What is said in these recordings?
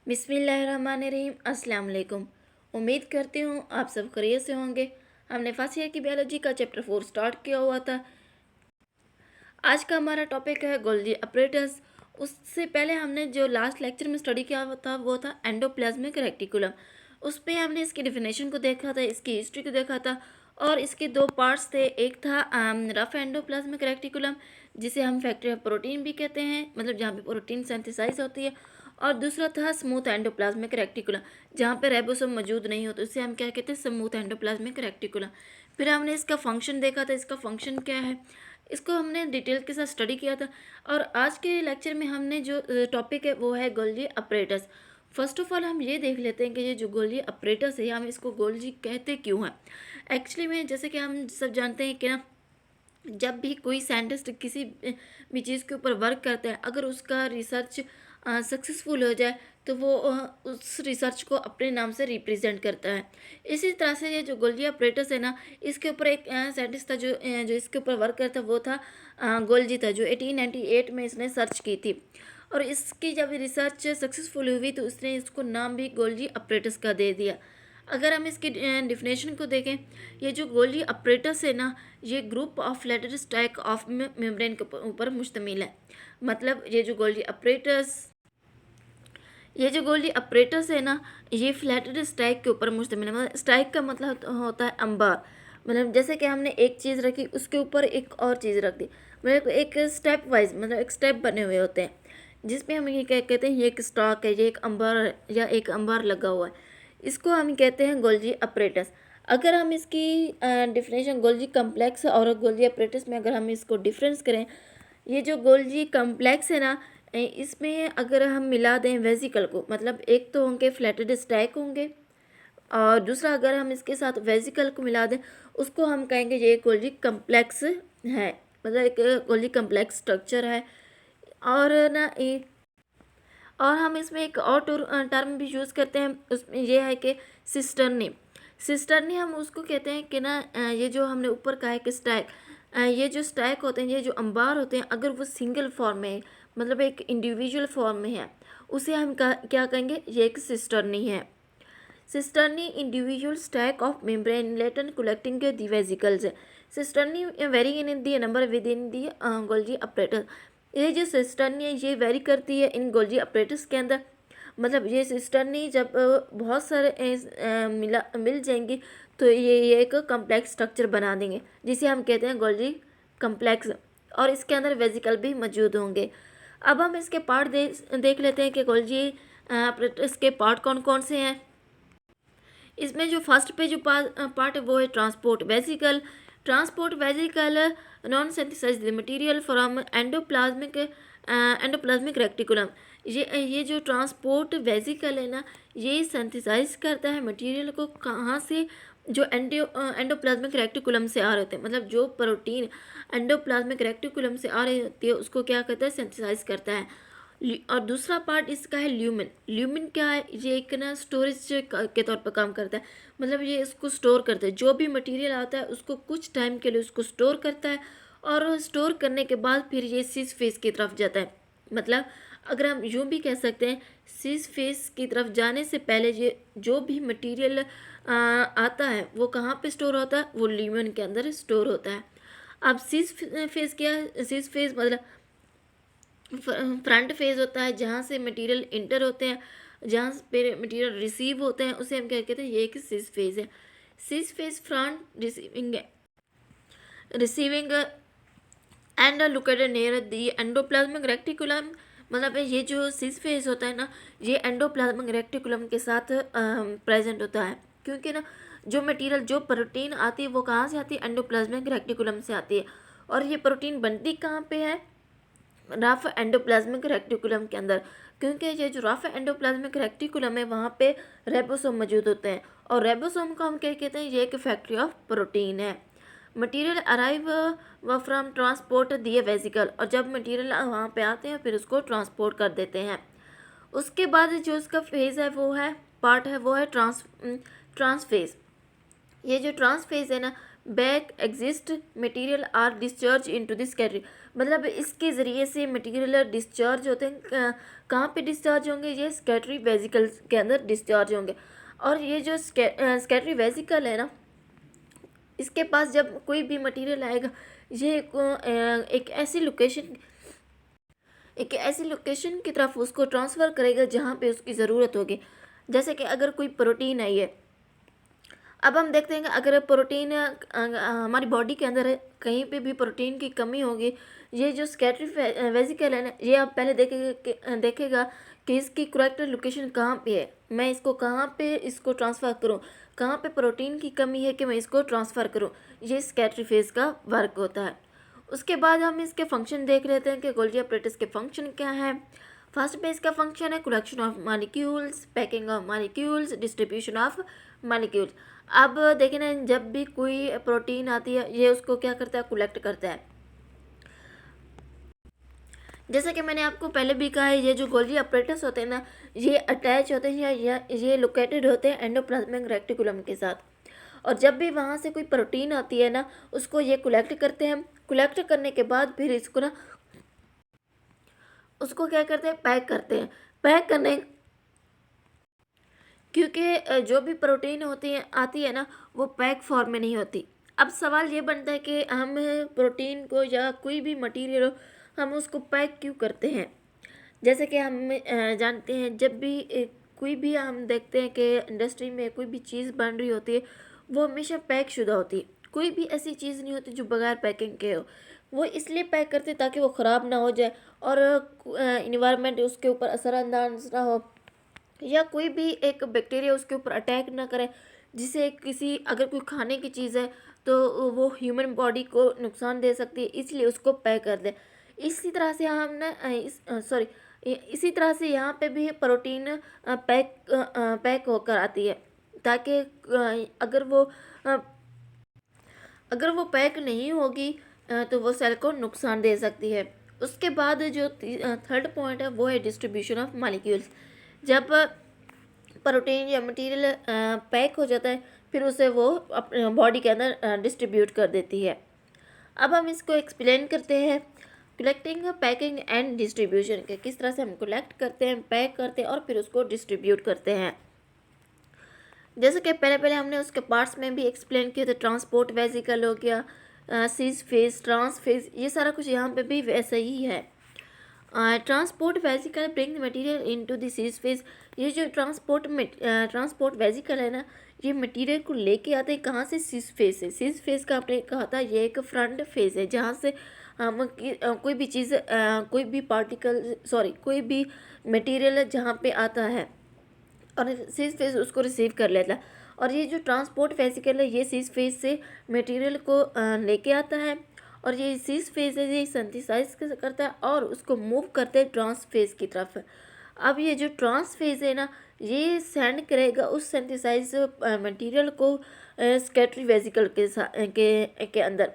बिस्मिल्लाहिर्रहमानिर्रहीम। अस्सलाम वालेकुम। उम्मीद करती हूँ आप सब खैरियत से होंगे। हमने फर्स्ट ईयर की बायोलॉजी का चैप्टर 4 स्टार्ट किया हुआ था। आज का हमारा टॉपिक है गोल्गी अपरेटस। उससे पहले हमने जो लास्ट लेक्चर में स्टडी किया था वो था एंडोप्लाज्मिक रेटिकुलम। उस पर हमने इसकी डिफिनेशन को देखा था, इसकी हिस्ट्री को देखा था और इसके दो पार्ट्स थे। एक था रफ एंडोप्लाज्मिक रेटिकुलम जिसे हम फैक्ट्री ऑफ प्रोटीन भी कहते हैं, मतलब जहाँ पे प्रोटीन सिंथेसाइज होती है, और दूसरा था स्मूथ एंडोप्लाज्मिक रेटिकुलम जहाँ पे राइबोसोम मौजूद नहीं होता, उसे हम क्या कहते हैं, स्मूथ एंडोप्लाज्मिक रेटिकुलम। फिर हमने इसका फंक्शन देखा था, इसका फंक्शन क्या है, इसको हमने डिटेल के साथ स्टडी किया था। और आज के लेक्चर में हमने जो टॉपिक है वो है Golgi apparatus. First of all हम ये देख लेते हैं कि ये जो गोल्गी अपरेटस है, हम इसको गोल्गी कहते क्यों हैं। एक्चुअली में जैसे कि हम सब जानते हैं कि ना, जब भी कोई साइंटिस्ट किसी भी चीज़ के ऊपर वर्क करता है, अगर उसका रिसर्च सक्सेसफुल हो जाए तो वो उस रिसर्च को अपने नाम से रिप्रेजेंट करता है। इसी तरह से ये जो गोल्गी अपरेटस है ना, इसके ऊपर एक साइंटिस्ट था जो इसके ऊपर वर्क करता, वो था गोल्जी था, जो 1898 में इसने सर्च की थी। और इसकी जब रिसर्च सक्सेसफुल हुई तो उसने इसको नाम भी गोल्गी अपरेटस का दे दिया। अगर हम इसकी डिफिनेशन को देखें, ये जो गोल्गी अपरेटस है ना, ये group of letter stack of membrane के ऊपर मुश्तमिल है। मतलब ये जो गोल्गी अपरेटस है ना, ये फ्लैटेड स्टैक के ऊपर मुश्तमिल है। मतलब स्टैक का मतलब होता है अंबार। मतलब जैसे कि हमने एक चीज़ रखी, उसके ऊपर एक और चीज़ रख दी, मतलब एक स्टेप वाइज, मतलब एक स्टेप बने हुए होते हैं, जिसमें हम ये क्या कहते हैं, ये एक स्टॉक है, ये एक अंबार है, या एक अंबार लगा हुआ है, इसको हम कहते हैं गोल्गी अपरेटस। अगर हम इसकी डिफिनेशन गोल्गी कम्प्लेक्स और गोल्गी अपरेटस में अगर हम इसको डिफरेंस करें, ये जो गोल्गी कम्प्लेक्स है ना, इसमें अगर हम मिला दें वेजिकल को, मतलब एक तो होंगे फ्लैटेड स्टैक होंगे, और दूसरा अगर हम इसके साथ वेजिकल को मिला दें, उसको हम कहेंगे ये गोल्गी कम्प्लेक्स है, मतलब एक गोल्गी कम्प्लेक्स स्ट्रक्चर है। और ना और हम इसमें एक और टर्म भी यूज़ करते हैं, उसमें यह है कि सिस्टर्नी। सिस्टर्नी हम उसको कहते हैं कि ना, ये जो हमने ऊपर कहा है कि स्टैक, ये जो स्टैक होते हैं, ये जो अंबार होते हैं, अगर वो सिंगल फॉर्म में है, मतलब एक इंडिविजुअल फॉर्म में है, उसे हम क्या कहेंगे, ये एक सिस्टर्नी है। Cisternae individual stack of membrane laden collecting the vesicles है। Cisternae vary in the number within the Golgi apparatus. ये जो सिस्टर्नी है ये वेरी करती है इन गोल्गी अपरेटस के अंदर। मतलब ये सिस्टर्नी जब बहुत सारे मिल जाएंगी तो ये एक कम्प्लेक्स स्ट्रक्चर बना देंगे, जिसे हम कहते हैं गोल्गी कम्प्लेक्स, और इसके अंदर वेसिकल भी मौजूद होंगे। अब हम इसके पार्ट देख लेते हैं कि गोल्गी अपरेटस के पार्ट कौन कौन से हैं। इसमें जो फर्स्ट पे जो पार्ट है वो है transport vesicle. Transport vesicle non synthesised material from endoplasmic reticulum. ये जो ट्रांसपोर्ट वेसिकल है ना, ये सिंथेसाइज करता है मटेरियल को, कहाँ से, जो एंडोप्लाज्मिक रेटिकुलम से आ रहे होते हैं, मतलब जो प्रोटीन एंडोप्लाज्मिक रेटिकुलम से आ रही होती है उसको क्या करता है, सिंथेसाइज करता है। और दूसरा पार्ट इसका है ल्यूमिन। ल्यूमिन क्या है, ये एक ना स्टोरेज के तौर पर काम करता है। मतलब ये इसको स्टोर करता है, जो भी मटेरियल आता है उसको कुछ टाइम के लिए उसको स्टोर करता है, और स्टोर करने के बाद फिर ये सीस फेस की तरफ जाता है। मतलब अगर हम यूँ भी कह सकते हैं, सीस फेस की तरफ जाने से पहले ये जो भी मटेरियल आता है वो कहाँ पे स्टोर होता है, वो ल्यूमिन के अंदर स्टोर होता है। अब सीस फेस क्या है, सीस फेस मतलब फ्रंट फेज होता है, जहाँ से मटेरियल इंटर होते हैं, जहाँ पे मटेरियल रिसीव होते हैं, उसे हम क्या कहते हैं, ये एक सिस फेज है। Cis face front receiving end located near the endoplasmic reticulum. मतलब ये जो सिस फेज होता है ना, ये एंडोप्लाज्मिक रेटिकुलम के साथ प्रेजेंट होता है, क्योंकि ना जो मटेरियल, जो प्रोटीन आती है वो कहाँ से आती है, एंडोप्लाज्मिक रेटिकुलम से आती है। और ये प्रोटीन बनती कहाँ पे है, रफ एंडोप्लाज्मिक रेटिकुलम के अंदर, क्योंकि ये जो रफ एंडोप्लाज्मिक रेटिकुलम है वहाँ पे रेबोसोम मौजूद होते हैं, और रेबोसोम को हम क्या कहते हैं, ये एक फैक्ट्री ऑफ प्रोटीन है। मटेरियल अराइव व फ्रॉम ट्रांसपोर्ट दिए वेसिकल, और जब मटेरियल वहाँ पे आते हैं फिर उसको ट्रांसपोर्ट कर देते हैं। उसके बाद जो उसका फेज़ है वो है, पार्ट है, वो है ट्रांसफेज। ये जो ट्रांसफेज है ना, back exist material are discharge into this category. मतलब इसके ज़रिए से मटेरियल डिस्चार्ज होते हैं। कहाँ पे डिस्चार्ज होंगे? ये स्कैटरी वेसिकल के अंदर डिस्चार्ज होंगे। और ये जो स्कैटरी वेसिकल है ना, इसके पास जब कोई भी मटेरियल आएगा, ये एक ऐसी लोकेशन की तरफ उसको ट्रांसफ़र करेगा जहाँ पे उसकी ज़रूरत होगी। जैसे कि अगर कोई प्रोटीन आई है, अब हम देखते हैं कि अगर प्रोटीन हमारी बॉडी के अंदर है, कहीं पे भी प्रोटीन की कमी होगी, ये जो स्कैटरी वेसिकल है ना, ये आप पहले देखेगा कि इसकी करेक्ट लोकेशन कहाँ पे है, मैं इसको कहाँ पे इसको ट्रांसफ़र करूँ, कहाँ पे प्रोटीन की कमी है कि मैं इसको ट्रांसफ़र करूँ। ये स्कैटरी फेज का वर्क होता है। उसके बाद हम इसके फंक्शन देख लेते हैं कि गोल्गी apparatus के फंक्शन क्या है। फर्स्ट पे इसका फंक्शन है collection of molecules, packing of molecules, distribution of molecules. अब देखें ना, जब भी कोई प्रोटीन आती है, ये उसको क्या करता है? कलेक्ट करता है। जैसा कि मैंने आपको पहले भी कहा है, ये जो गोल्गी apparatus होते हैं ना, ये अटैच होते हैं या ये लोकेटेड होते हैं एंडोप्लाज्मिक रेटिकुलम के साथ। और जब भी वहाँ से कोई प्रोटीन आती है ना, उसको ये कलेक्ट करते हैं। कलेक्ट करने के बाद फिर इसको ना, उसको क्या करते हैं? पैक करते हैं। पैक करने, क्योंकि जो भी प्रोटीन होती है आती है ना, वो पैक फॉर्म में नहीं होती। अब सवाल ये बनता है कि हम प्रोटीन को या कोई भी मटेरियल हो, हम उसको पैक क्यों करते हैं? जैसे कि हम जानते हैं, जब भी कोई भी हम देखते हैं कि इंडस्ट्री में कोई भी चीज़ बन रही होती है, वो हमेशा पैक शुदा होती है। कोई भी ऐसी चीज़ नहीं होती जो बगैर पैकिंग के हो। वो इसलिए पैक करते हैं ताकि वो ख़राब ना हो जाए और इन्वायरमेंट उसके ऊपर असरअंदाज ना हो, या कोई भी एक बैक्टीरिया उसके ऊपर अटैक ना करे, जिससे किसी, अगर कोई खाने की चीज़ है तो वो ह्यूमन बॉडी को नुकसान दे सकती है, इसलिए उसको पैक कर दें। इसी तरह से हम ना इसी तरह से यहाँ पे भी प्रोटीन पैक होकर आती है, ताकि अ, अगर वो पैक नहीं होगी तो वो सेल को नुकसान दे सकती है। उसके बाद जो थर्ड पॉइंट है वो है डिस्ट्रीब्यूशन ऑफ मॉलिक्यूल्स। जब प्रोटीन या मटेरियल पैक हो जाता है, फिर उसे वो अपने बॉडी के अंदर डिस्ट्रीब्यूट कर देती है। अब हम इसको एक्सप्लेन करते हैं, कलेक्टिंग, पैकिंग एंड डिस्ट्रीब्यूशन के, किस तरह से हम कलेक्ट करते हैं, पैक करते हैं और फिर उसको डिस्ट्रीब्यूट करते हैं। जैसे कि पहले हमने उसके पार्ट्स में भी एक्सप्लेन किया था, ट्रांसपोर्ट वेसिकल हो गया, सीज फेज, ट्रांस फेज, ये सारा कुछ यहाँ पे भी वैसा ही है। Transport vesicle bring the material into the cis face. ये जो ट्रांसपोर्ट वेसिकल है ना, ये मटेरियल को लेके आते हैं कहाँ से? सीज फेज से। सीज फेज का आपने कहा था ये एक फ्रंट फेज है, जहाँ से हम कोई भी चीज़, कोई भी मटेरियल जहाँ पे आता है और सीज फेज उसको रिसीव कर लेता है। और ये जो ट्रांसपोर्ट वेसिकल है, ये सीज फेज से मटेरियल को लेके आता है, और ये सीज फेज है, ये सिंथेसाइज करता है और उसको मूव करते हैं ट्रांस फेज की तरफ। अब ये जो ट्रांस फेज है ना, ये सेंड करेगा उस सिंथेसाइज मटेरियल को स्कैटरी वेसिकल के अंदर,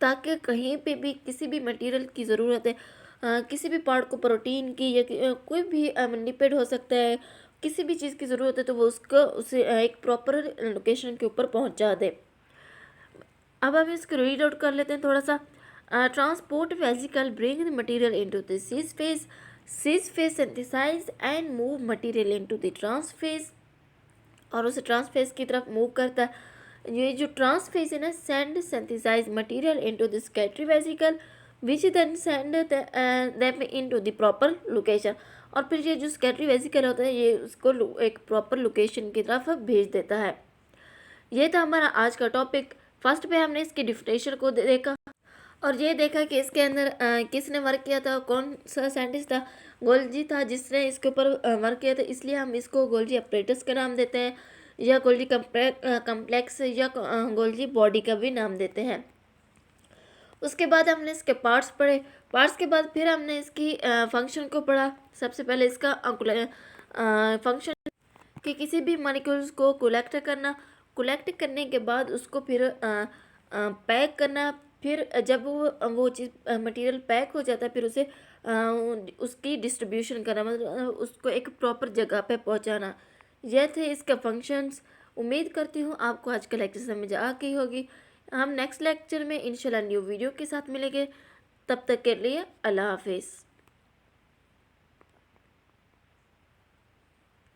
ताकि कहीं पे भी किसी भी मटेरियल की ज़रूरत है, किसी भी पार्ट को, प्रोटीन की या कोई भी लिपिड हो सकता है, किसी भी चीज़ की ज़रूरत है तो वो उसे एक प्रॉपर लोकेशन के ऊपर पहुंचा दे। अब हम इसको रीड आउट कर लेते हैं थोड़ा सा। Transport vesicle bring the material into the cis face synthesise and move material into the trans face, और उसे ट्रांस फेज की तरफ मूव करता है। ये जो ट्रांस फेज है ना, send synthesise material into the secretory vesicle which then send them into the proper location. और फिर ये जो स्कैटरी वेसिकल होता है, ये उसको एक प्रॉपर लोकेशन की तरफ भेज देता है। ये था हमारा आज का टॉपिक। फर्स्ट पे हमने इसकी डिफिनेशन को देखा और ये देखा कि इसके अंदर किसने वर्क किया था, कौन सा साइंटिस्ट था? गोल्गी था जिसने इसके ऊपर वर्क किया था, इसलिए हम इसको गोल्गी अपरेटस का नाम देते हैं, या गोल्गी कम्प्लेक्स या गोल्गी बॉडी का भी नाम देते हैं। उसके बाद हमने इसके पार्ट्स पढ़े। पार्ट्स के बाद फिर हमने इसकी फंक्शन को पढ़ा। सबसे पहले इसका फंक्शन कि किसी भी मॉलिक्यूल्स को कलेक्ट करने के बाद उसको फिर पैक करना, फिर जब वो चीज़ मटेरियल पैक हो जाता है, फिर उसे उसकी डिस्ट्रीब्यूशन करना, मतलब उसको एक प्रॉपर जगह पे पहुंचाना। यह थे इसके फंक्शंस। उम्मीद करती हूँ आपको आज का लेक्चर समझ आ गई होगी। हम नेक्स्ट लेक्चर में इंशाल्लाह न्यू वीडियो के साथ मिलेंगे। तब तक के लिए अल्लाह हाफिज़।